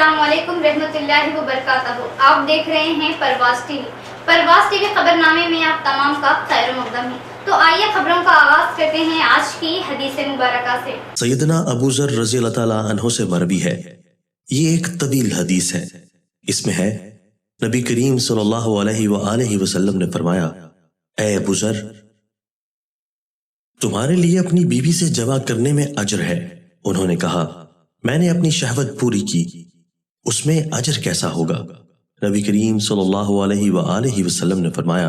अस्सलामुअलैकुम रहमतुल्लाहि व बरकातहू। आप देख रहे हैं परवाज़ टीवी। परवाज़ टीवी खबरनामे में आप तमाम का खैर मक़दम है। तो आइए खबरों का आगाज करते हैं आज की हदीस मुबारका से। सैयदना अबू ज़र रज़ी अल्लाह ताला अन्हो से मरवी है। ये एक तवील हदीस है। इसमें है नबी करीम सल्लल्लाहु अलैहि वसल्लम ने फरमाया, ऐ अबू ज़र, तुम्हारे लिए अपनी बीवी से जमा करने में अजर है। उन्होंने कहा, मैंने अपनी शहवत पूरी की, उसमें अजर कैसा होगा? नबी करीम सल्लल्लाहु अलैहि वसल्लम ने फरमाया,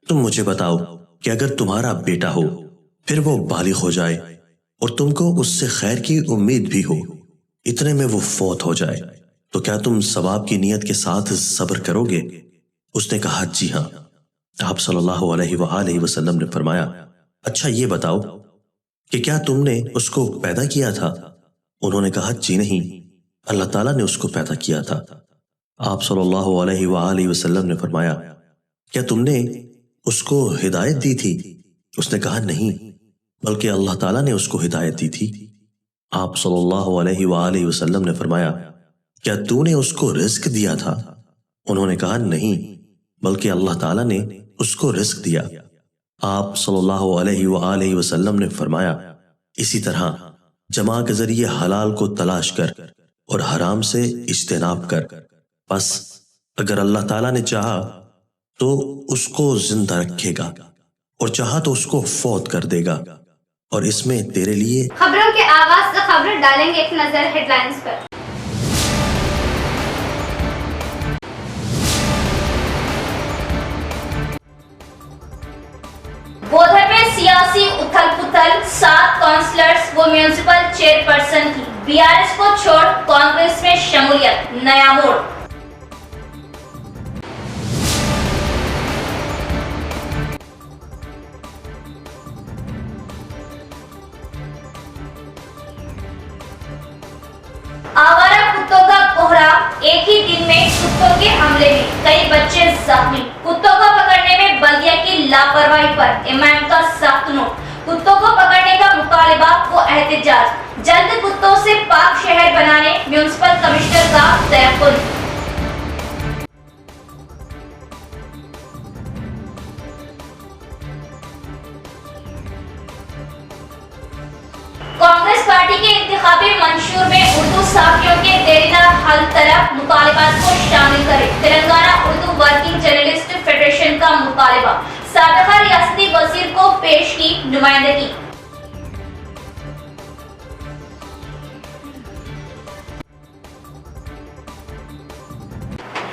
तुम मुझे बताओ कि अगर तुम्हारा बेटा हो, फिर वो बालिग हो जाए और तुमको उससे खैर की उम्मीद भी हो, इतने में वो फौत हो जाए, तो क्या तुम सवाब की नीयत के साथ सब्र करोगे? उसने कहा, जी हाँ। आप सल्लल्लाहु अलैहि वसल्लम ने फरमाया, अच्छा ये बताओ कि क्या तुमने उसको पैदा किया था? उन्होंने कहा, जी नहीं, अल्लाह ताला ने उसको पैदा किया था। आप सल्लल्लाहु अलैहि वसल्लम ने फरमाया, क्या तुमने उसको हिदायत दी थी? उसने कहा, नहीं, बल्कि अल्लाह ताला ने उसको हिदायत दी थी। आप सल्लल्लाहु अलैहि वसल्लम ने फरमाया, क्या तूने उसको रिस्क दिया था? उन्होंने कहा, नहीं, बल्कि अल्लाह ताला ने उसको रिस्क दिया। आप सल्लल्लाहु अलैहि वसल्लम ने फरमाया, इसी तरह जमा के जरिए हलाल को तलाश कर और हराम से इज्तिनाब कर। बस अगर अल्लाह ताला ने चाहा तो उसको जिंदा रखेगा और चाहा तो उसको फौत कर देगा, और इसमें तेरे लिए। खबरों के आगाज से खबर डालेंगे एक नजर हेडलाइंस पर। बोधर में सियासी उथल पुथल, 7 काउंसलर्स व म्यूनिसिपल चेयरपर्सन की बीआरएस को छोड़ कांग्रेस में शमूलियत, नया मोड़। आवारा कुत्तों का कोहरा, एक ही दिन में कुत्तों के हमले में कई बच्चे जख्मी। कुत्तों को पकड़ने में बल्दिया की लापरवाही पर इमाम का सख्त नोट। कुत्तों को पकड़ने का मुतालिबा व एहतजाज, जल्द कुत्तों से पाक शहर बनाने म्युनिसिपल कमिश्नर का तयक्कुन। कांग्रेस पार्टी के इंतखाबी मंशूर में उर्दू साफियों के देरीना हल तलब मुतालिबात को शामिल करे। Telangana Urdu working journalist federation का मुतालिबा, साबिका रियासती वजीर को पेश की नुमाइंदगी।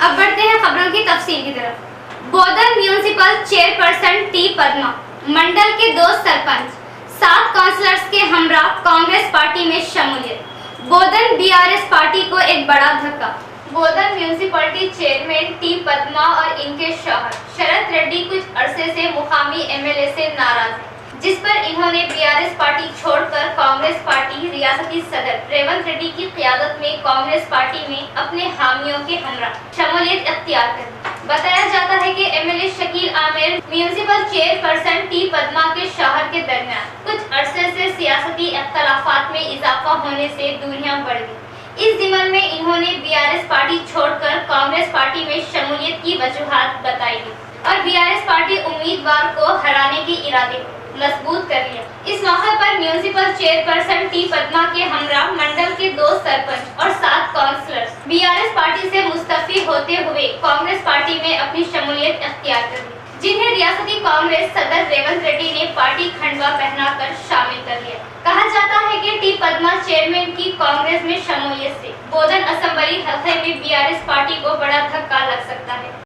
अब बढ़ते हैं खबरों की तफसील की तरफ। बोधन म्यूनिसिपल चेयरपर्सन टी पद्मा, मंडल के 2 सरपंच, 7 काउंसलर्स के हमरा कांग्रेस पार्टी में शमूलियत। बोधन बीआरएस पार्टी को एक बड़ा धक्का। बोधन म्यूनिसिपलिटी चेयरमैन टी पद्मा और इनके शौहर शरद रेड्डी कुछ अरसे से मुकामी एमएलए से नाराज हैं, जिस पर इन्होंने बीआरएस पार्टी छोड़कर कांग्रेस पार्टी रियासती सदर रेवंत रेड्डी की क़ियादत में कांग्रेस पार्टी में अपने हामियों के हमरा शमूलियत अख्तियार कर। बताया जाता है कि MLA Shakeel Aamir municipal chairperson T Padma के शौहर के दरमियान कुछ अरसे से सियासती इख्तलाफात में इजाफा होने से दूरियां बढ़ गई। इस दिमन में इन्होंने बीआरएस पार्टी छोड़कर कांग्रेस पार्टी में शमूलियत की वजूहात बताई गई और बीआरएस पार्टी उम्मीदवार को हराने के इरादे को मजबूत कर लिया। इस मौके पर म्यूनिसिपल चेयरपर्सन टी पद्मा के हमरा मंडल के 2 सरपंच और 7 काउंसलर्स बीआरएस पार्टी से मुस्तफी होते हुए कांग्रेस पार्टी में अपनी शमूलियत अख्तियार कर ली, जिन्हें रियासती कांग्रेस सदर रेवंत रेड्डी ने पार्टी खंडवा पहनाकर शामिल कर लिया। कहा जाता है कि टी पद्मा चेयरमैन की कांग्रेस में शमूलियत से बोधन असेंबली हल्के में बीआरएस पार्टी को बड़ा धक्का लग सकता है।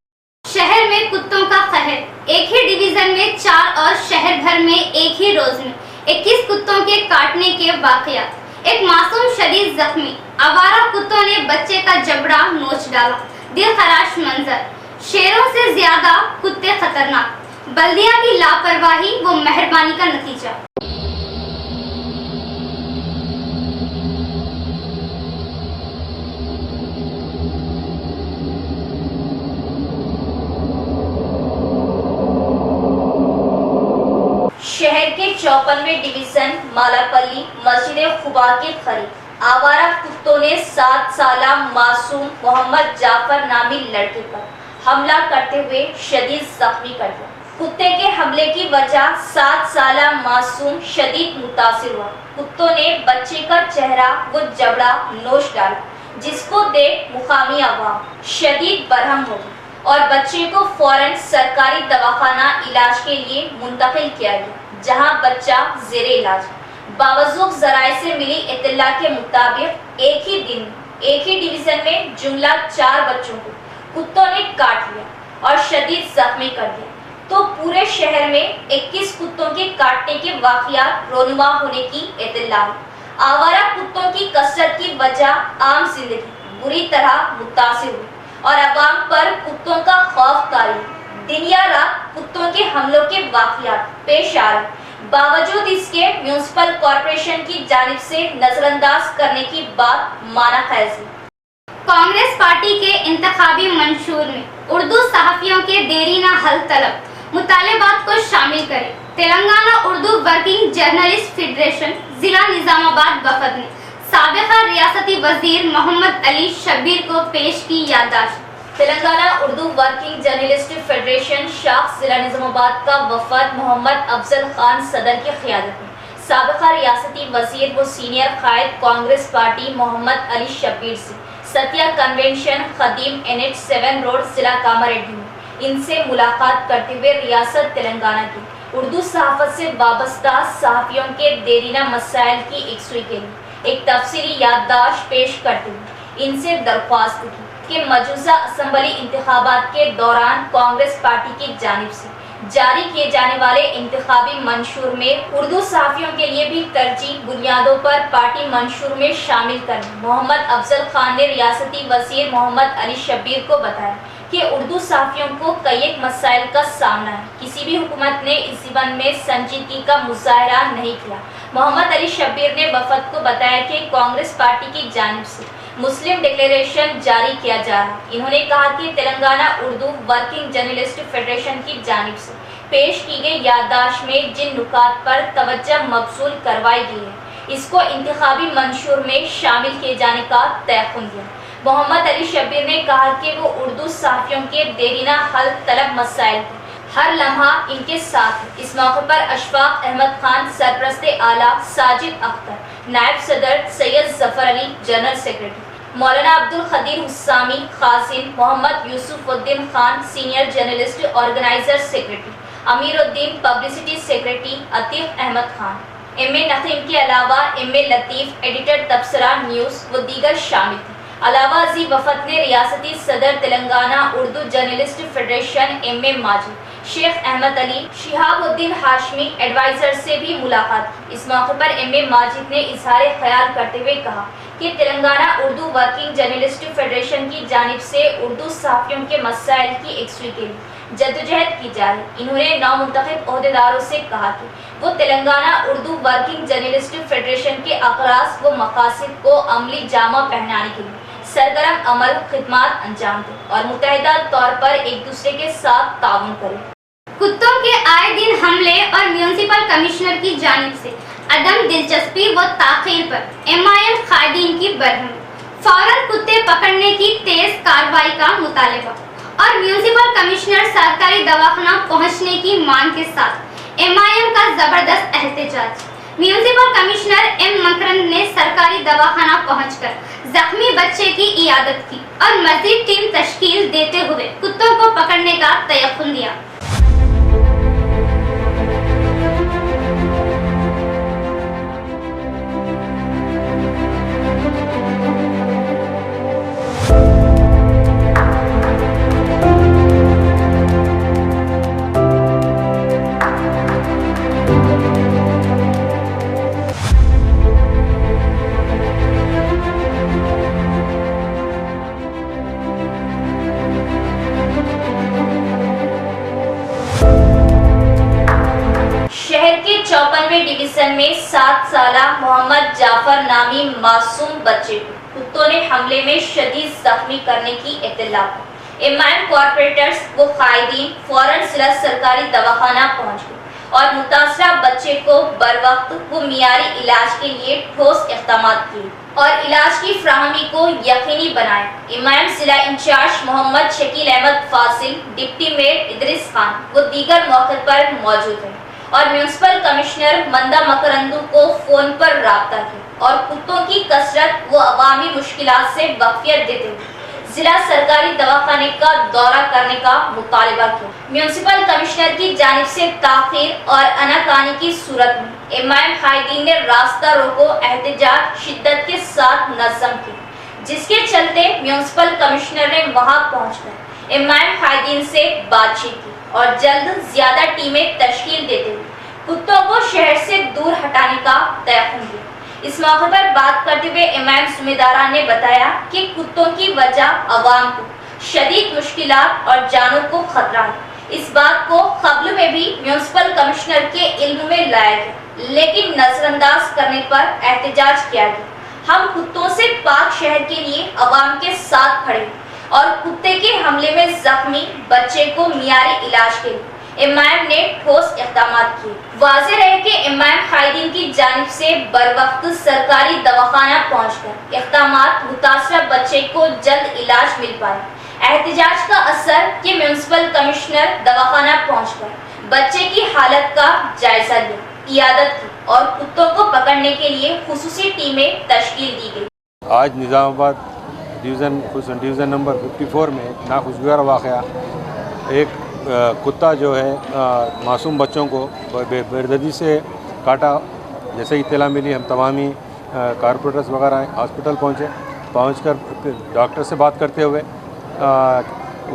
शहर में कुत्तों का कहर, एक ही डिवीजन में 4 और शहर भर में एक ही रोज में 21 कुत्तों के काटने के वाकयात। एक मासूम शदीद जख्मी, आवारा कुत्तों ने बच्चे का जबड़ा नोच डाला। दिल खराश मंजर, शेरों से ज्यादा कुत्ते खतरनाक, बल्दिया की लापरवाही व मेहरबानी का नतीजा। शहर के 54वें डिवीजन मालापल्ली मस्जिद खुबा के करीब आवारा कुत्तों ने 7 साला मासूम मोहम्मद जाफर नामी लड़के पर हमला करते हुए शदीद जख्मी कर दिया। कुत्ते के हमले की वजह 7 साला मासूम शदीद मुतासिर हुआ। कुत्तों ने बच्चे का चेहरा व जबड़ा नोच डाला, जिसको देख मुकामी अवाम शदीद बरहम हो गई और बच्चे को फौरन सरकारी दवाखाना इलाज के लिए मुंतकिल किया गया, जहां बच्चा जेर इलाज। बावजूद जराये से मिली इत्तला के मुताबिक एक ही दिन एक ही डिवीजन में जुमला 4 बच्चों को कुत्तों ने काट लिया और शदीद जख्मी कर दिया, तो पूरे शहर में 21 कुत्तों के काटने के वाकयात रोनुमा होने की इत्तला। आवारा कुत्तों की कसरत की वजह आम जिंदगी बुरी तरह मुतासिर हुई और अवाम पर कुत्तों का खौफ तारी दिन या रात कुत्तों के हमलों के वाकयात पेश आ रहे। बावजूद इसके म्यूनिसिपल कॉर्पोरेशन की जानिब से नजरअंदाज करने की बात माना खैज है। कांग्रेस पार्टी के इंतखाबी मंशूर में उर्दू सहाफियों के देरीना हल तलब मुतालिबात को शामिल करें। Telangana Urdu working journalist federation जिला निजामाबाद वफद ने साबिका रियासती वजीर मोहम्मद अली शब्बीर को पेश की याददाश्त। Telangana Urdu working journalist federation शाख जिला निजामाबाद का वफद मोहम्मद अफजल खान सदर की क़ियादत में साबिका रियासती वजीर व सीनियर कायद कांग्रेस पार्टी मोहम्मद अली शब्बीर से सत्या कन्वेंशन खदीम NH 7 रोड जिला कामारेड्डी में इनसे मुलाकात करते हुए रियासत तेलंगाना की उर्दू सहाफत से वाबस्ता सहाफियों के देरीना मसाइल की एकसुई के लिए एक तफसीली याददाश्त पेश करते हुए इनसे दरख्वास्त की कि मौजूदा असम्बली इंतखाबात के दौरान कांग्रेस पार्टी की जानिब से जारी किए जाने वाले इंतखाबी मंशूर में उर्दू सहाफियों के लिए भी तरजीह बुनियादों पर पार्टी मंशूर में शामिल करने। मोहम्मद अफजल खान ने रियासती वजीर मोहम्मद अली शब्बीर को बताया कि उर्दू सहाफियों को कई एक मसाइल का सामना है। किसी भी हुकूमत ने इस जीवन में संजीदगी का मुजाहरा नहीं किया। मोहम्मद अली शब्बीर ने वफद को बताया कि कांग्रेस पार्टी की जानिब से मुस्लिम डिक्लेरेशन जारी किया जा रहा है। इन्होंने कहा कि Telangana Urdu working journalist federation की जानिब से पेश की गई याददाश्त में जिन नुकात पर तवज्जो मबसूल करवाई गई है, इसको इंतखाबी मंशूर में शामिल किए जाने का तयक़ुन दिया। मोहम्मद अली शब्बीर ने कहा कि वो उर्दू सहाफियों के देरीना हल तलब मसाइल की हर लम्हा इनके साथ है। इस मौके पर अशफाक अहमद खान सरपरस्त आला, साजिद अख्तर नायब सदर, सैयद जफर अली जनरल सेक्रेटरी, मौलाना अब्दुल खदीर हुस्सामी खासिन, Mohammed Yusufuddin Khan senior journalist organiser secretary, Ameeruddin publicity secretary, Atiq Ahmed Khan, MA Naqeem के अलावा MA Latif editor Tabsara news व दीगर शामिल थे। अलावा अजी वफद ने रियासती सदर Telangana Urdu journalist federation MA Majid, Sheikh Ahmed Ali, Shihabuddin Hashmi advisor से भी मुलाकात की। इस मौके पर MA माजिद ने इजहार ख्याल करते हुए कहा कि Telangana Urdu working journalist federation की जानिब से उर्दू सहाफियों के मसाइल की एकसुई के लिए जद्दोजहद की जा रही। इन्होंने नौमुंतखब ओहदेदारों से कहा कि वो Telangana Urdu working journalist federation के अक़रास व मकासद को अमली जामा पहनाने के लिए सरगर्म अमल खिदमात अंजाम दें और मुतहदा तौर पर एक दूसरे के साथ ताउन करें। कुत्तों के आए दिन हमले और म्यूनिसिपल कमिश्नर की जानिब से अदम दिलचस्पी व ताख़ीर पर MIM कायदीन की बरहमी, फौरन कुत्ते पकड़ने की तेज कार्रवाई का मुतालिबा और म्यूनिसिपल कमिश्नर सरकारी दवाखाना पहुंचने की मांग के साथ MIM का जबरदस्त एहतजाज। म्यूनिसिपल कमिश्नर M मकरंद ने सरकारी दवाखाना पहुंचकर जख्मी बच्चे की इयादत की और मजीद टीम तश्कील देते हुए कुत्तों को पकड़ने का तयक़ुन दिया। डिवीजन में 7 साला मोहम्मद जाफर नामी मासूम बच्चे को कुत्तों ने हमले में शदीद जख्मी करने की इत्तला पर MIM कॉर्पोरेटर्स व कायदीन फौरन जिला सरकारी दवाखाना पहुंच गए और मुतासरा बच्चे को बरवक्त व मियारी इलाज के लिए ठोस इक़दाम किए। और इलाज की फ्राहमी को यकीनी बनाएं। इमाम जिला incharge Mohammed Shakeel Ahmed Fazil, deputy mayor Idris Khan वो दीगर मौके पर मौजूद हैं और म्यूनिसिपल कमिश्नर मंदा मकरंदू को फोन पर राब्ता किया और कुत्तों की कसरत व अवामी मुश्किलात से वाक़फियत देते हुए जिला सरकारी दवाखाने का दौरा करने का मुतालबा किया। म्यूनिसिपल कमिश्नर की जानिब से ताखीर और अनाकानी की सूरत में इमाम कायदीन ने रास्ता रोको एहतजाज शिद्दत के साथ नज़म की, जिसके चलते म्यूनिसिपल कमिश्नर ने वहां पहुंचकर इमाम कायदीन से बातचीत की और जल्द ज्यादा टीमें तश्कील देते हुए कुत्तों को शहर से दूर हटाने का तयख्खुन किया। इस मौके पर बात करते हुए इमाम जिम्मेदारान ने बताया कि कुत्तों की वजह अवाम को शदीद मुश्किलात और जानों को खतरा है। इस बात को कब्ल में भी म्यूनिसिपल कमिश्नर के इल्म में लाया गया, लेकिन नजरअंदाज करने पर एहतजाज किया गया। हम कुत्तों से पाक शहर के लिए अवाम के साथ खड़े और कुत्ते के हमले में जख्मी बच्चे को मियारी इलाज के लिए इमाम ने ठोस इक़दाम किए। वाज़ेह रहे कि इमाम कायदीन की जानिब से बरवक्त सरकारी दवाखाना पहुंचकर इक़दामात मुतासरा बच्चे को जल्द इलाज मिल पाए। एहतजाज का असर कि म्यूनिसिपल कमिश्नर दवाखाना पहुंचकर बच्चे की हालत का जायजा लिया, इयादत की और कुत्तों को पकड़ने के लिए खुसूसी टीमें तश्कील दी गई। आज निज़ामाबाद डिवीज़न नंबर 54 में एक नाखुशगवार वाक़या, एक कुत्ता जो है मासूम बच्चों को बेदर्दी से काटा। जैसे ही इत्तला मिली हम तमामी कारपोरेटर्स वगैरह हॉस्पिटल पहुंचकर डॉक्टर से बात करते हुए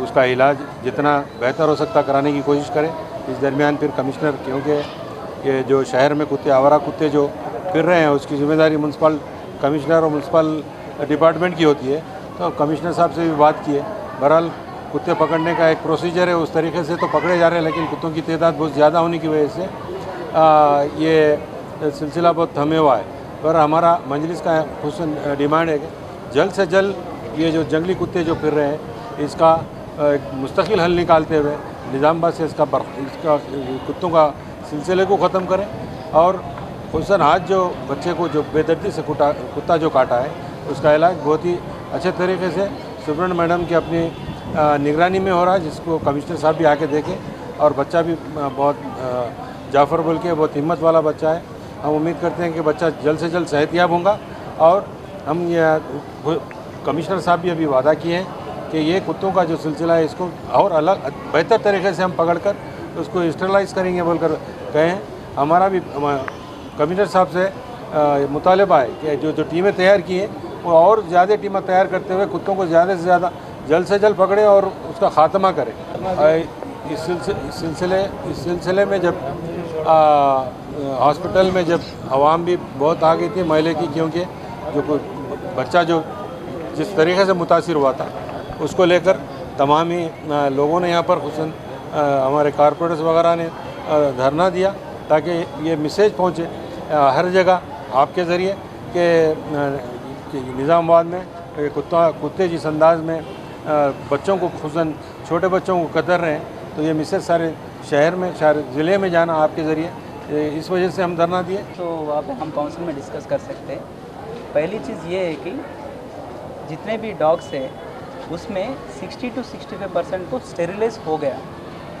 उसका इलाज जितना बेहतर हो सकता कराने की कोशिश करें। इस दरमियान फिर कमिश्नर, क्योंकि ये जो शहर में कुत्ते आवारा कुत्ते जो फिर रहे हैं उसकी ज़िम्मेदारी म्यूनसिपल कमिश्नर और म्यूनसिपल डिपार्टमेंट की होती है, तो कमिश्नर साहब से भी बात की है। बहरहाल कुत्ते पकड़ने का एक प्रोसीजर है, उस तरीके से तो पकड़े जा रहे हैं, लेकिन कुत्तों की तादाद बहुत ज़्यादा होने की वजह से ये सिलसिला बहुत थमे हुआ है। पर हमारा मजलिस का खुसूसन डिमांड है कि जल्द से जल्द ये जो जंगली कुत्ते जो फिर रहे हैं इसका मुस्तकिल हल निकालते हुए निज़ामाबाद से इसका कुत्तों का सिलसिले को ख़त्म करें और खुसूसन आज जो बच्चे को जो बेदर्दी से कुत्ता जो काटा है उसका इलाज बहुत ही अच्छे तरीके से सुब्रन मैडम की अपनी निगरानी में हो रहा है, जिसको कमिश्नर साहब भी आके देखें। और बच्चा भी बहुत जाफ़र बोल के बहुत हिम्मत वाला बच्चा है। हम उम्मीद करते हैं कि बच्चा जल्द से जल्द सेहतयाब होगा और हम ये कमिश्नर साहब भी अभी वादा किए हैं कि ये कुत्तों का जो सिलसिला है इसको और अलग बेहतर तरीके से हम पकड़कर उसको स्टरलाइज करेंगे बोलकर कहे हैं। हमारा भी कमिश्नर साहब से मुतालबा है कि जो टीमें तैयार की हैं वो और ज़्यादा टीमें तैयार करते हुए कुत्तों को ज़्यादा से ज़्यादा जल्द से जल्द पकड़े और उसका ख़ात्मा करें। इस सिलसिले में जब हॉस्पिटल में जब आवाम भी बहुत आ गई थी महल्ले की, क्योंकि जो बच्चा जो जिस तरीके से मुतासिर हुआ था उसको लेकर तमाम ही लोगों ने यहाँ पर खुसूसन हमारे कारपोरेटर्स वगैरह ने धरना दिया ताकि ये मैसेज पहुँचे हर जगह आपके ज़रिए कि निज़ामाबाद में कुत्ते जिस अंदाज में बच्चों को खुसूसन छोटे बच्चों को कतर रहे हैं, तो ये मैसेज सारे शहर में सारे ज़िले में जाना आपके ज़रिए, इस वजह से हम धरना दिए। तो वहाँ पे हम काउंसिल में डिस्कस कर सकते हैं। पहली चीज़ ये है कि जितने भी डॉग्स है उसमें 60 to 65% तो स्टेरिलाइज हो गया।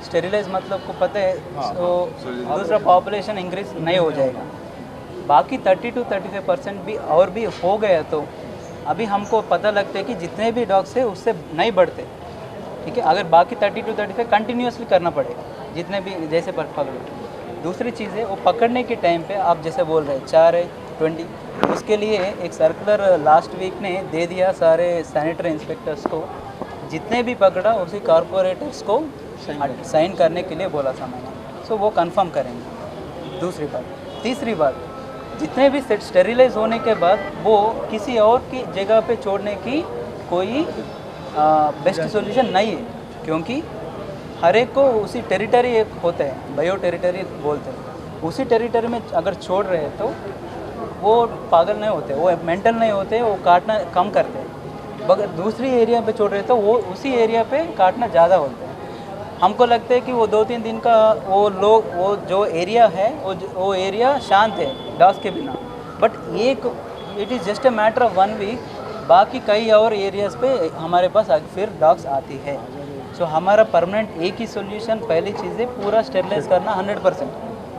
स्टेरिलाइज मतलब को पता है, तो दूसरा पॉपुलेशन इंक्रीज नहीं हो जाएगा। बाकी 30 to 35% भी और भी हो गया तो अभी हमको पता लगता है कि जितने भी डॉग्स है उससे नहीं बढ़ते, ठीक है। अगर बाकी 30 to 35 कंटिन्यूसली करना पड़ेगा जितने भी जैसे पकड़ो। दूसरी चीज़ है वो पकड़ने के टाइम पे आप जैसे बोल रहे हैं 4 है 20, उसके लिए एक सर्कुलर लास्ट वीक ने दे दिया सारे सैनिटरी इंस्पेक्टर्स को, जितने भी पकड़ा उसी कारपोरेटर्स को साइन करने के लिए बोला था मैंने। सो वो कंफर्म करेंगे। दूसरी बात। तीसरी बात, जितने भी स्टेरिलाइज होने के बाद वो किसी और की जगह पे छोड़ने की कोई बेस्ट सॉल्यूशन नहीं है, क्योंकि हर एक को उसी टेरिटरी एक होता है, बायो टेरिटरी बोलते हैं, उसी टेरिटरी में अगर छोड़ रहे हैं तो वो पागल नहीं होते, वो मेंटल नहीं होते, वो काटना कम करते हैं। अगर दूसरी एरिया पे छोड़ रहे तो वो उसी एरिया पे काटना ज़्यादा होता है। हमको लगता है कि वो 2-3 दिन का वो जो एरिया है वो एरिया शांत है डॉग्स के बिना, बट एक it is just a matter of 1 week, बाकी कई और एरियाज़ पे हमारे पास फिर डॉग्स आती है। सो हमारा परमानेंट एक ही सोल्यूशन, पहली चीज़ है पूरा स्टेरलाइज करना 100%।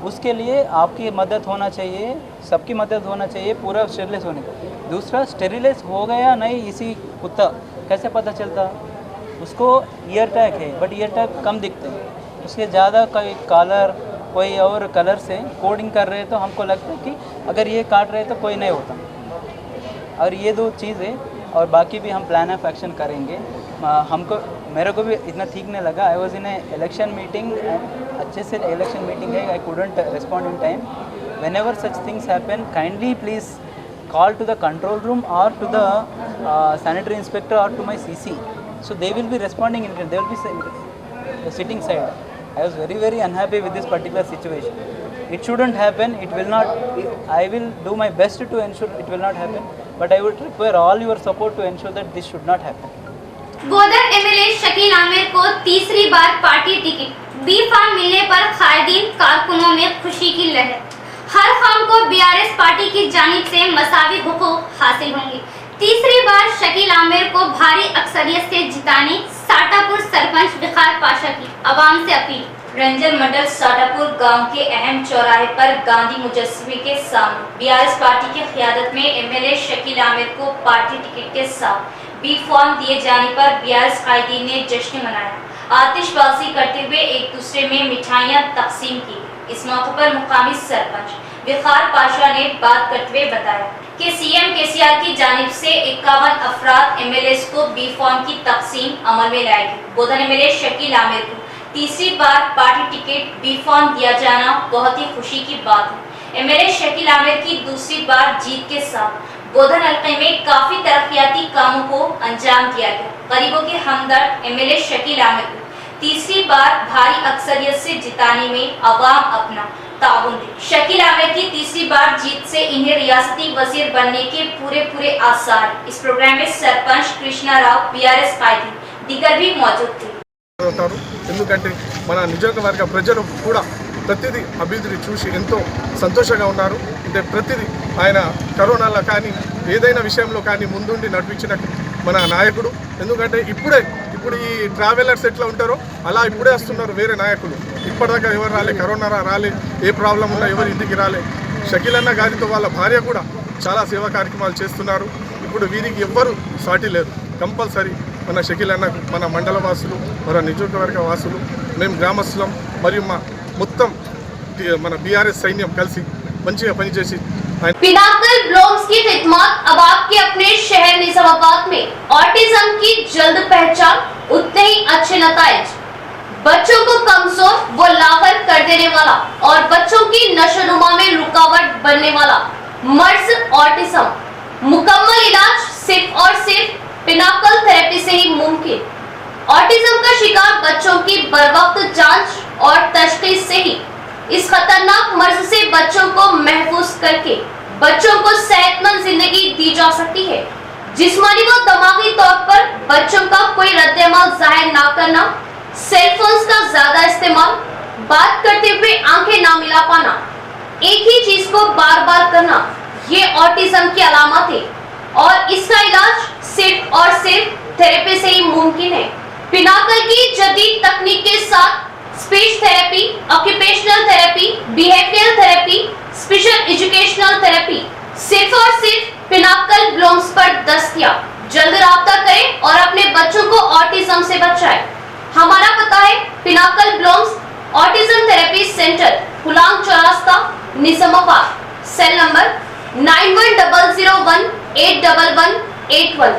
उसके लिए आपकी मदद होना चाहिए, सबकी मदद होना चाहिए पूरा स्टेरलाइज होने का। दूसरा, स्टेरिलाइज हो गया नहीं इसी कुत्ता कैसे पता चलता? उसको ईयर टैग है, बट ईयर टैग कम दिखते हैं, उसके ज़्यादा कोई कलर कोई और कलर से कोडिंग कर रहे हैं तो हमको लगता है कि अगर ये काट रहे तो कोई नहीं होता। और ये 2 चीज़ है, और बाकी भी हम प्लान ऑफ एक्शन करेंगे। हमको मेरे को भी इतना ठीक नहीं लगा। I was in A election meeting, अच्छे से इलेक्शन मीटिंग है, I couldn't respond in time. When ever such things happen, kindly please call to the control room or to the sanitary inspector or to my CC. So they will be responding in, they will be sitting side. I was very unhappy with this particular situation. It shouldn't happen, it will not, I will do my best to ensure it will not happen, but I would require all your support to ensure that this should not happen. गोदर MLA Shakeel Aamir को तीसरी बार party ticket, B farm मिलने पर कायदीन कारकुनों में खुशी की लहर। हर काम को बीआरएस पार्टी की जानिब से मसावी हुकूक हासिल होंगे। तीसरी बार शकील आमिर को भारी अक्सरियत से जिताने साटापुर सरपंच विकार पाशा की आवाम से अपील। रंजन मंडल साटापुर गांव के अहम चौराहे पर गांधी मुजस्समे के सामने बीआरएस पार्टी की क़यादत में एमएलए शकील आमिर को पार्टी टिकट के साथ बी फॉर्म दिए जाने पर बीआरएस कायदीन ने जश्न मनाया। आतिशबाजी करते हुए एक दूसरे में मिठाइयां तकसीम की। इस मौके पर मुकामी सरपंच विकार पाशा ने बात करते हुए बताया कि सीएम केसीआर की जानिब से 51 अफराद एमएलएस को बी फॉर्म की तकसीम अमल में लाएगी। बोधन एमएलए शकील आमिर को तीसरी बार पार्टी टिकट बी फॉर्म दिया जाना बहुत ही खुशी की बात है। एमएलए शकील आमिर की दूसरी बार जीत के साथ बोधन हल्के में काफी तरक्याती कामों को अंजाम दिया गया। गरीबों के हमदर्द एमएलए शकील आमिर को तीसरी बार भारी अक्सरियत से जिताने में अवाम अपना ताउन दे। शकील आमिर की तीसरी बार जीत से इन्हें रियासती वजीर बनने के पूरे आसार। इस प्रोग्राम में सरपंच कृष्णा राव, बीआरएस कायदी दीगर भी मौजूद थे। ఎందుకంటే మన నియోజకవర్గ ప్రజలు కూడా ప్రతిదీ అభివృద్ధిని చూసి ఎంతో సంతోషంగా ఉన్నారు. అంటే ప్రతిదీ ఆయన కరోనాలో కానీ ఏదైనా విషయంలో కానీ ముందుండి నడిపించిన మన నాయకుడు. ఎందుకంటే ఇప్పుడు ఈ ట్రావెలర్స్ ఎట్లా ఉంటారో అలా ఇప్పుడే వస్తున్నారు వేరే నాయకులు. ఇప్పటిదాకా ఎవరు రాలే, కరోనా రాలే, ఏ ప్రాబ్లం ఉన్నా ఎవరు ఇంటికి రాలే. షకీల్ అన్న గారితో వాళ్ళ భార్య కూడా చాలా సేవా కార్యక్రమాలు చేస్తున్నారు. ఇప్పుడు వీరికి ఎవ్వరు సాటి లేరు. కంపల్సరీ మన షకీల్ అన్న, మన మండల వాసులు, మన నియోజకవర్గ వాసులు, మేము గ్రామస్తులం మరియు మా మొత్తం మన बीआरएस సైన్యం కలిసి మంచిగా పనిచేసి पिनाकल ब्लॉम्स की खिदमत अब आपके अपने शहर निजामाबाद में ऑटिज्म की जल्द पहचान, उतने ही अच्छे नताइज, बच्चों को कमजोर व लावर कर देने वाला और बच्चों की नशोनुमा में रुकावट बनने वाला मर्ज ऑटिज्म, मुकम्मल इलाज सिर्फ और सिर्फ पिनाकल थेरेपी से ही मुमकिन। ऑटिज्म का शिकार बच्चों की बरवक्त जांच और तशखीस से ही इस खतरनाक मर्ज से बच्चों को महफूज करके बच्चों को सेहतमंद जिंदगी दी जा सकती है। जिस्मानी व दिमागी तौर पर बच्चों का कोई रद्द-ए-अमल जाहिर ना करना, सेलफोन्स का ज्यादा इस्तेमाल, बात करते हुए आंखें ना मिला पाना, एक ही चीज को बार बार करना, ये ऑटिज्म की अलामत है और इसका इलाज सिर्फ और सिर्फ थेरेपी से ही मुमकिन है। पिनाकल की जदीद तकनीक के साथ speech therapy, occupational therapy, behavioural therapy, special educational therapy सिर्फ और सिर्फ पिनाकल ब्लॉम्स पर दस्तयाब। जल्द राब्ता करें और अपने बच्चों को ऑटिज्म से बचाएं। हमारा पता है pinnacle blooms autism therapy centre, Ghulam Chowrasta, Nizamabad. Cell number 9101811181।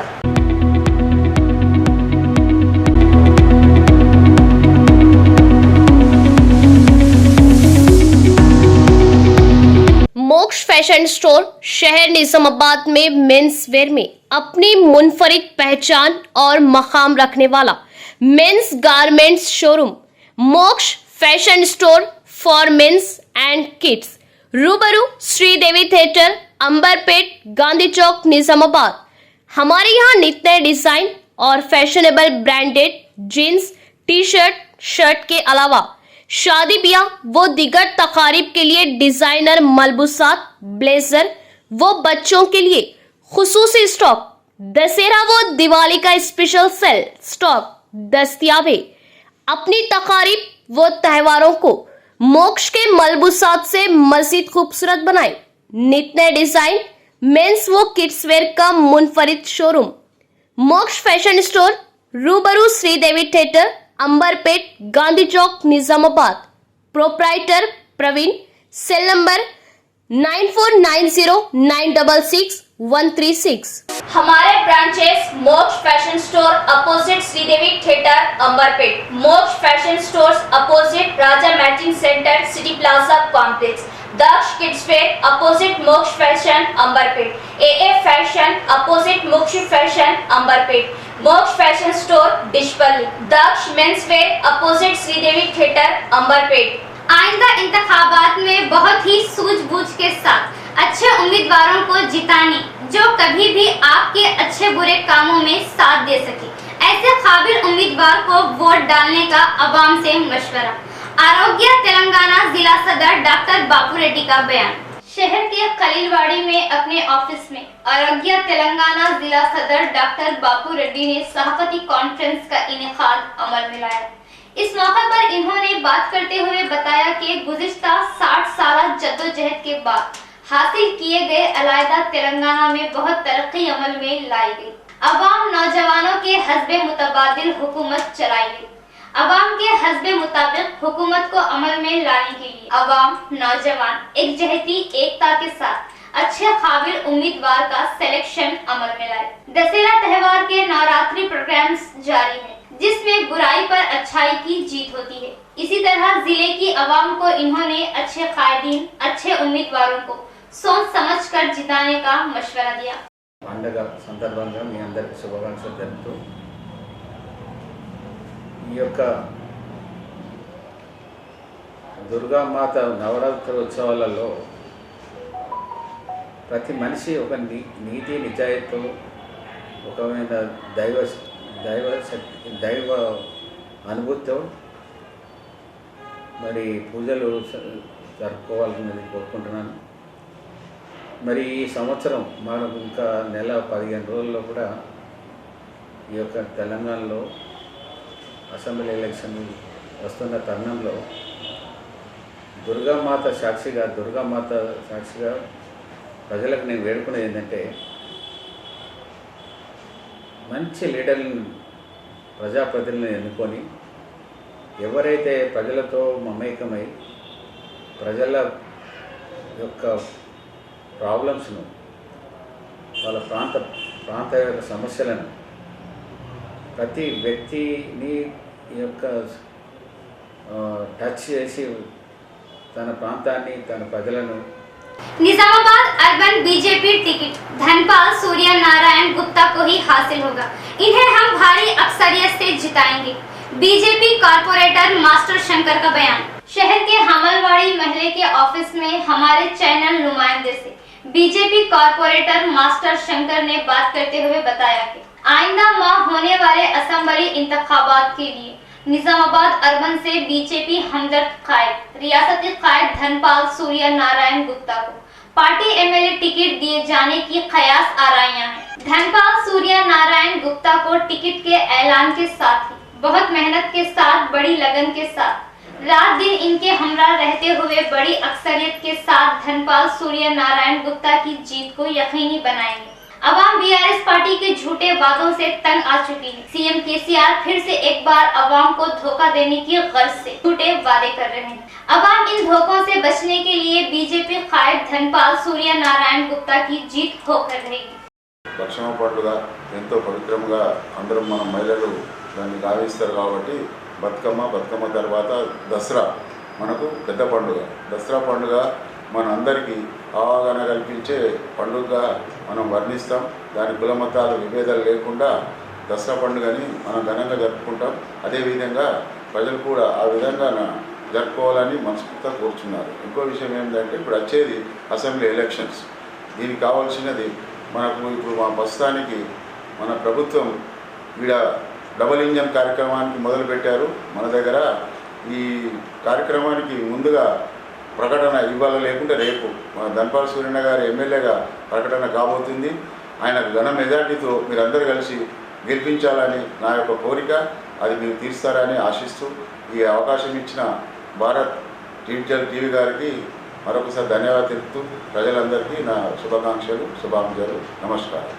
Moksha fashion store शहर निजामाबाद में मेंस वेयर में अपनी मुनफरिद पहचान और मकाम रखने वाला men's garments showroom Moksha fashion store for men's and kids, रूबरू श्रीदेवी थिएटर, अंबरपेट, गांधी चौक, निजामाबाद। हमारे यहाँ नित नए डिजाइन और fashionable branded jeans, T shirt, shirt के अलावा शादी ब्याह व दिगर तकारीब के लिए डिजाइनर मलबूसात, ब्लेजर, वो बच्चों के लिए खुसूसी स्टॉक, दशहरा व दिवाली का स्पेशल सेल स्टॉक दस्तयाब है। अपनी तकारीब व त्योहारों को मोक्ष के मलबूसात से मजीद खूबसूरत बनाएं। नित नए डिजाइन मेंस व किड्स वेयर का मुनफरिद शोरूम मोक्ष फैशन स्टोर, रूबरू Sridevi theatre, Amberpet, Gandhi Chowk, Nizamabad. Proprietor Praveen. Cell number 9490966136। हमारे branches Moksha fashion store opposite Sridevi theatre Amberpet, Moksha fashion stores opposite Raja matching centre city plaza complex, Daksh kids wear opposite Moksha fashion Amberpet, AA fashion opposite Moksha fashion Amberpet, Moksha fashion store Dichpally, Daksh men's wear opposite Sridevi theatre Amberpet. आइंदा इंतखाबात में बहुत ही सूझबूझ के साथ अच्छे उम्मीदवारों को जिताने जो कभी भी आपके अच्छे बुरे कामों में साथ दे सके, ऐसे काबिल उम्मीदवार को वोट डालने का अवाम से मशवरा। आरोग्य तेलंगाना जिला सदर डॉक्टर बापू रेड्डी का बयान। शहर के खलीलवाड़ी में अपने ऑफिस में आरोग्य तेलंगाना जिला सदर डॉक्टर बापू रेड्डी ने सहाफती कॉन्फ्रेंस का इनेकाद अमल में लाया। इस मौके पर इन्होंने बात करते हुए बताया कि गुज़िश्ता 60 साल जद्दोजहद के बाद हासिल किए गए अलैदा तेलंगाना में बहुत तरक्की अमल में लाई गई। अवाम नौजवानों के हस्बे मुतबादिल हुकूमत चलाई गई। अवाम के हस्बे मुताबिक हुकूमत को अमल में लाने के लिए अवाम नौजवान एकजहती एकता के साथ अच्छे काबिल उम्मीदवार का सिलेक्शन अमल में लाए। दशहरा त्योहार के नवरात्रि प्रोग्राम्स जारी है जिसमें बुराई पर अच्छाई की जीत होती है। इसी तरह जिले की अवाम को इन्होंने अच्छे कायदीन, अच्छे उम्मीदवारों को सोच समझकर जिताने का मशवरा दिया। పండగ సందర్భంగా మీ అందరికీ శుభాకాంక్షలు తెలుపుతూ ఈ యొక్క దుర్గామాత నవరాత్రి ఉత్సవాలలో ప్రతి మనిషి ఒక నీతి నిజాయితీతో ఒకమైన దైవ అనుభూతితో మరి పూజలు జరుపుకోవాలన్నది కోరుకుంటున్నాను। మరి ఈ సంవత్సరం మనకు ఇంకా నెల 15 రోజుల్లో కూడా ఈ యొక్క తెలంగాణలో అసెంబ్లీ ఎలక్షన్ వస్తున్న తరుణంలో దుర్గామాత సాక్షిగా ప్రజలకు నేను వేడుకునేది ఏంటంటే మంచి లీడర్లను, ప్రజాప్రతినిధులను ఎన్నుకొని ఎవరైతే ప్రజలతో మమేకమై ప్రజల యొక్క ప్రాబ్లమ్స్ను, వాళ్ళ ప్రాంత యొక్క సమస్యలను ప్రతి వ్యక్తిని యొక్క టచ్ చేసి తన ప్రాంతాన్ని, తన ప్రజలను। Nizamabad urban BJP ticket Dhanpal Surya Narayana Gupta को ही हासिल होगा। इन्हें हम भारी अक्सरियत से जिताएंगे। बीजेपी कॉर्पोरेटर मास्टर शंकर का बयान। शहर के हमलवाड़ी महल्ले के ऑफिस में हमारे चैनल नुमाइंदे से बीजेपी कॉर्पोरेटर मास्टर शंकर ने बात करते हुए बताया कि आइंदा माह होने वाले असेंबली इंतखाबात के लिए निजामाबाद अर्बन से बीजेपी हमदर्द कायद, रियासती कायद धनपाल सूर्य नारायण गुप्ता को पार्टी एमएलए टिकट दिए जाने की कयास आराइयां हैं। धनपाल सूर्य नारायण गुप्ता को टिकट के ऐलान के साथ ही बहुत मेहनत के साथ, बड़ी लगन के साथ, रात दिन इनके हमरा रहते हुए बड़ी अक्सरियत के साथ धनपाल सूर्य नारायण गुप्ता की जीत को यकीनी बनाएंगे। अवाम बीआरएस पार्टी के झूठे वादों से तंग आ चुकी है। सीएम केसीआर फिर से एक बार अवाम को धोखा देने की गर्ज से झूठे वादे कर रहे हैं। अवाम इन धोखों से बचने के लिए बीजेपी कायद धनपाल सूर्य नारायण गुप्ता की जीत होकर रहेगी। లక్ష్మ పండుగ ఎంతో పవిత్రంగా అందరం మన మహిళలు దాన్ని గావిస్తారు కాబట్టి బతుకమ్మ తర్వాత దసరా మనకు పెద్ద పండుగ। దసరా పండుగ మన అందరికీ అవగాహన కల్పించే పండుగగా మనం వర్ణిస్తాం। దాని కుల మతాల విభేదాలు లేకుండా దసరా పండుగని మనం ఘనంగా జరుపుకుంటాం। అదేవిధంగా ప్రజలు కూడా ఆ విధంగా జరుపుకోవాలని మనస్ఫూర్తిగా కోరుచున్నారు। ఇంకో విషయం ఏంటంటే ఇప్పుడు వచ్చేది అసెంబ్లీ ఎలక్షన్స్, దీనికి కావాల్సినది మనకు ఇప్పుడు మా ప్రస్తుతానికి మన ప్రభుత్వం ఈడ డబుల్ ఇంజన్ కార్యక్రమానికి మొదలుపెట్టారు మన దగ్గర। ఈ కార్యక్రమానికి ముందుగా ప్రకటన ఇవాళ లేకుంటే రేపు మన ధన్పాల్ సూర్యన్న గారి ఎమ్మెల్యేగా ప్రకటన కాబోతుంది. ఆయన ఘన మెజార్టీతో మీరందరూ కలిసి గెలిపించాలని నా యొక్క కోరిక. అది మీరు తీరుస్తారని ఆశిస్తూ ఈ అవకాశం ఇచ్చిన భారత్ డిజిటల్ టీవీ గారికి మరొకసారి ధన్యవాదాలు తెలుపుతూ ప్రజలందరికీ నా శుభాకాంక్షలు నమస్కారం.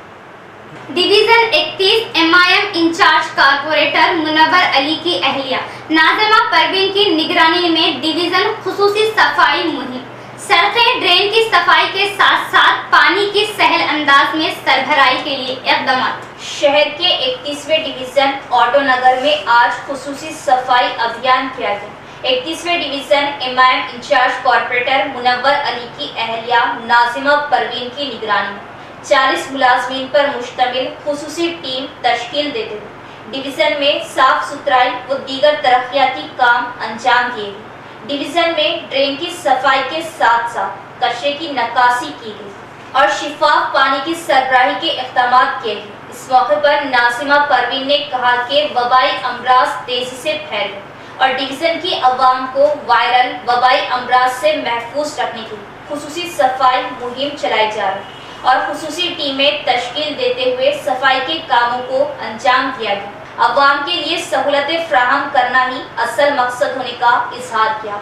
Division 31 MIM incharge corporator Munawwar Ali की अहलिया नाज़िमा परवीन की निगरानी में डिवीजन खुसूसी सफाई मुहिम, सड़कें ड्रेन की सफाई के साथ साथ पानी की सहल अंदाज में सरभराई के लिए इक़दाम। शहर के 31वें डिवीजन ऑटो नगर में आज खुसूसी सफाई अभियान किया गया। 31वें division MIM incharge corporator Munawwar Ali की अहलिया नाज़िमा परवीन की निगरानी में 40 मुलाजमीन पर मुश्तमिल खुसूसी टीम तश्कील देते हुए डिवीजन में साफ सुथराई व दीगर तरक्याती काम अंजाम दिए गए। डिवीजन में ड्रेन की सफाई के साथ साथ कचरे की नक्काशी की गई और शिफाफ पानी की सरबराही के इक़दाम किए गए। इस मौके पर नाज़िमा परवीन ने कहा कि वबाई अमराज तेजी से फैल रहे और डिवीजन की अवाम को वायरल वबाई अमराज से महफूज रखने के लिए खुसूसी सफाई मुहिम चलाई जा रही है और खुसूसी टीमें तश्कील देते हुए सफाई के कामों को अंजाम दिया गया। अवाम के लिए सहूलतें फ्राहम करना ही असल मकसद होने का इजहार किया।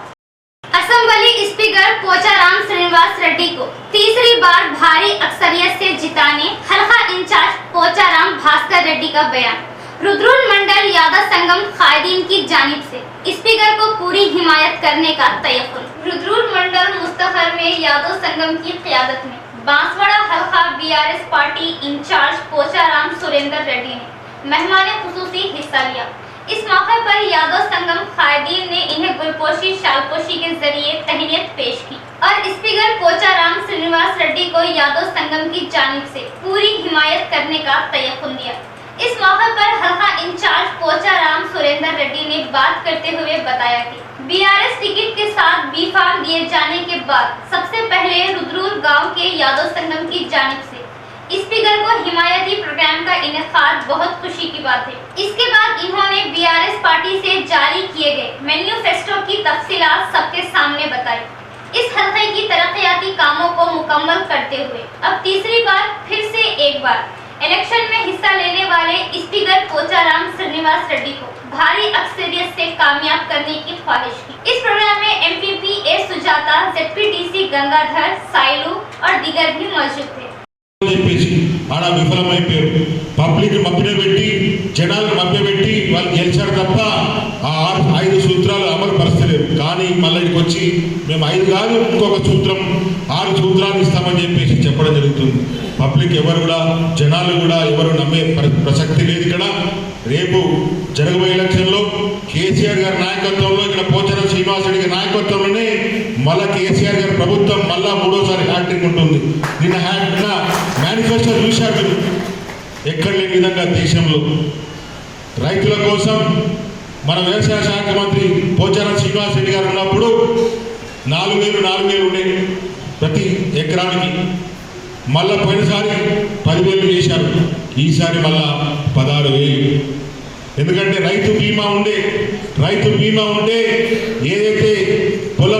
असम्बली स्पीकर पोचाराम श्रीनिवास रेड्डी को तीसरी बार भारी अक्सरियत से जिताने हल्का इंचार्ज पोचाराम भास्कर रेड्डी का बयान। रुद्रुल मंडल यादव संगम कायदीन की जानिब से स्पीकर को पूरी हिमायत करने का तयक्कुन। रुद्रुल मंडल मुस्तखर में यादव संगम की क़यादत में बांसवाड़ा हल्का बीआरएस पार्टी इंचार्ज पोचाराम सुरेंद्र रेड्डी ने मेहमाने खुसूसी हिस्सा लिया। इस मौके पर यादव संगम कायदीन ने इन्हें गुलपोशी शालपोशी के जरिए तहनीत पेश की और स्पीकर पोचाराम श्रीनिवास रेड्डी को यादव संगम की जानिब से पूरी हिमायत करने का तयक्कुन दिया। इस मौके पर हल्का इंचार्ज पोचाराम सुरेंद्र रेड्डी ने बात करते हुए बताया कि बीआरएस टिकट के साथ बी फार्म दिए जाने के बाद सबसे पहले रुद्रुल गांव के यादव संगम की जानिब से स्पीकर को हिमायती प्रोग्राम का इनेकाद बहुत खुशी की बात है। इसके बाद इन्होंने बीआरएस पार्टी से जारी किए गए मैन्युफेस्टो की तफसीलात सबके सामने बताई। इस हल्के की तरक्याती कामों को मुकम्मल करते हुए अब तीसरी बार फिर से एक बार इलेक्शन में हिस्सा लेने वाले स्पीकर पोचाराम श्रीनिवास रेड्डी को भारी अक्सरियत से कामयाब करने की ख्वाहिश की। इस प्रोग्राम में एमपीपी ए सुजाता, जेडपीटीसी गंगाधर, साइलू और दीगर भी मौजूद थे। ఆడ విఫలమైపోయారు. పబ్లిక్ మభ్యపెట్టి జనాలు మభ్యపెట్టి వాళ్ళు గెలిచారు తప్ప ఆ 5 సూత్రాలు అమలు పరచలేరు. కానీ మళ్ళీ ఇక్కడికి వచ్చి మేము 5 కాదు ఇంకొక సూత్రం 6 సూత్రాలు ఇస్తామని చెప్పేసి చెప్పడం జరుగుతుంది. పబ్లిక్ ఎవరు కూడా జనాలు కూడా ఎవరు నమ్మే ప్రసక్తి లేదు. ఇక్కడ రేపు జరగబోయే ఎలక్షన్లో కేసీఆర్ గారి నాయకత్వంలో ఇక్కడ పోచారం శ్రీనివాస్ రెడ్డి గారి నాయకత్వంలోనే మళ్ళా కేసీఆర్ గారి ప్రభుత్వం మళ్ళా 3వసారి హ్యాట్రిక్ ఉంటుంది. నిన్న మేనిఫెస్టో చూశారు ఎక్కడ లేని విధంగా దేశంలో రైతుల కోసం మన వ్యవసాయ శాఖ మంత్రి పోచారం శ్రీనివాస్ రెడ్డి గారు ఉన్నప్పుడు 4,000 ఉండేవి ప్రతి ఎకరానికి. మళ్ళా పోయినసారి 10,000 చేశారు. ఈసారి మళ్ళా 16,000. ఎందుకంటే రైతు బీమా ఉండే ఏదైతే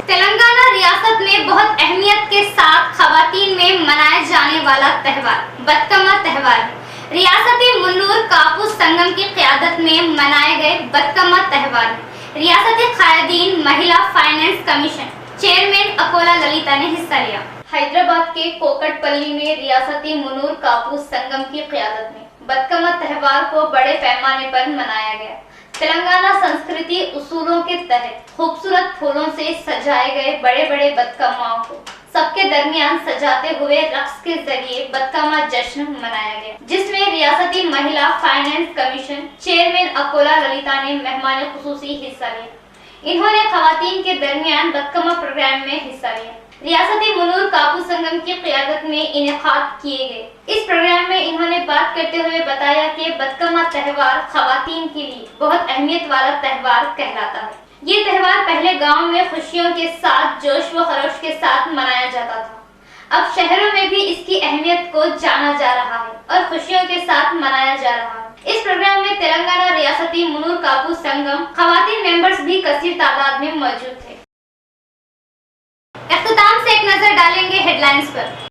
तेलंगाना रियासत में बहुत अहमियत के साथ खवातीन में मनाया जाने वाला त्यौहार बतकमा त्यौहार है। रियासती मुन्नूर कापूस संगम की क़यादत में मनाए गए बतकमा त्यौहार में रियासती कायदीन महिला finance commission chairman Akola Lalita ने हिस्सा लिया। हैदराबाद के कोकटपल्ली में रियासती मुन्नूर कापूस संगम की क़यादत में बतकमा त्यौहार को बड़े पैमाने पर मनाया गया। तेलंगाना संस्कृति उसूलों के तहत खूबसूरत फूलों से सजाए गए बड़े बड़े बतकमाओं को सबके दरमियान सजाते हुए रक्स के जरिए बतकमा जश्न मनाया गया, जिसमें रियासती महिला finance commission chairman Akola Lalita ने मेहमान खुसूसी हिस्सा लिया। इन्होंने खवातीन के दरमियान बतकमा प्रोग्राम में हिस्सा लिया। रियासती मुन्नूर कापूस संगम की क़यादत में इनेकाद किए गए इस प्रोग्राम में इन्होंने बात करते हुए बताया कि बतकमा त्यौहार खवातीन के लिए बहुत अहमियत वाला त्यौहार कहलाता है। ये त्यौहार पहले गांव में खुशियों के साथ जोश व खरोश के साथ मनाया जाता था। अब शहरों में भी इसकी अहमियत को जाना जा रहा है और खुशियों के साथ मनाया जा रहा है। इस प्रोग्राम में तेलंगाना रियासती मुन्नूर कापूस संगम खवातीन मेंबर्स भी कसीर तादाद में मौजूद थे। एक नजर डालेंगे हेडलाइंस पर।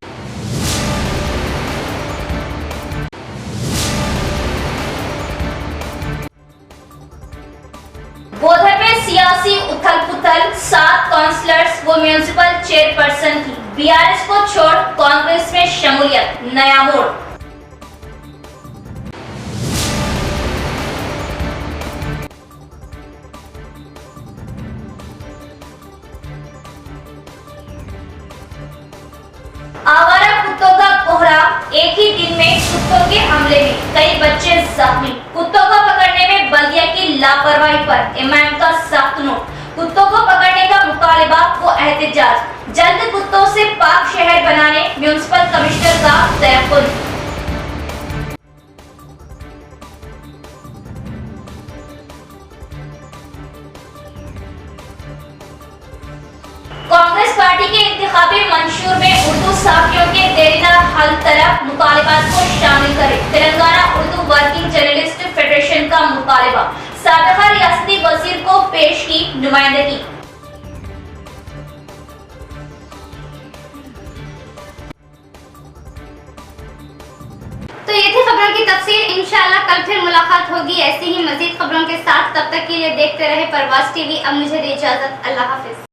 बोधर में सियासी उथल पुथल, 7 काउंसलर्स व म्यूनिसिपल चेयरपर्सन की, बीआरएस को छोड़ कांग्रेस में शमूलियत, नया मोड़। आवारा कुत्तों का कोहराम, एक ही दिन में कुत्तों के हमले में कई बच्चे जख्मी। कुत्तों को पकड़ने में बल्दिया की लापरवाही पर एमआईएम का सख्त नोट। कुत्तों को पकड़ने का मुतालिबा व एहतजाज, जल्द कुत्तों से पाक शहर बनाने म्यूनिसिपल कमिश्नर का तयक्कुन। कांग्रेस पार्टी के इंतखाबी मंशूर में उर्दू साफियों के देरीदार हल तरफ मुतालिबात को शामिल करें। Telangana Urdu working journalist federation का मुतालिबा, साबिका रियासती वजीर को पेश की नुमाइंदगी। तो ये थी खबरों की तफसीर। इंशाअल्लाह कल फिर मुलाकात होगी ऐसी ही मजीद खबरों के साथ। तब तक के लिए देखते रहे परवाज़ टीवी। अब मुझे दे इजाजत, अल्लाह हाफिज।